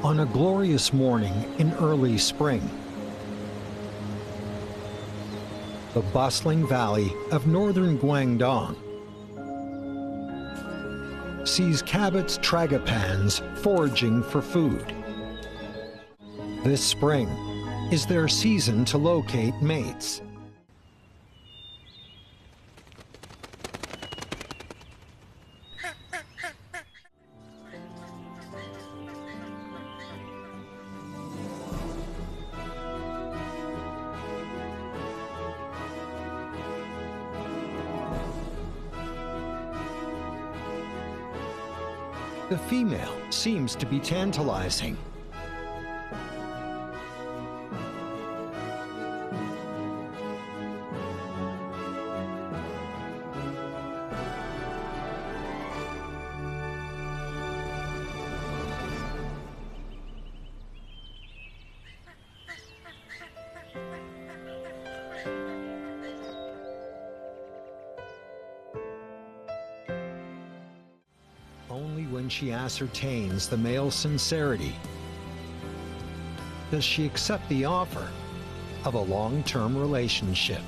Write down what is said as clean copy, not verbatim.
On a glorious morning in early spring, the bustling valley of northern Guangdong sees Cabot's tragopans foraging for food. This spring is their season to locate mates. The female seems to be tantalizing. Only when she ascertains the male's sincerity does she accept the offer of a long-term relationship.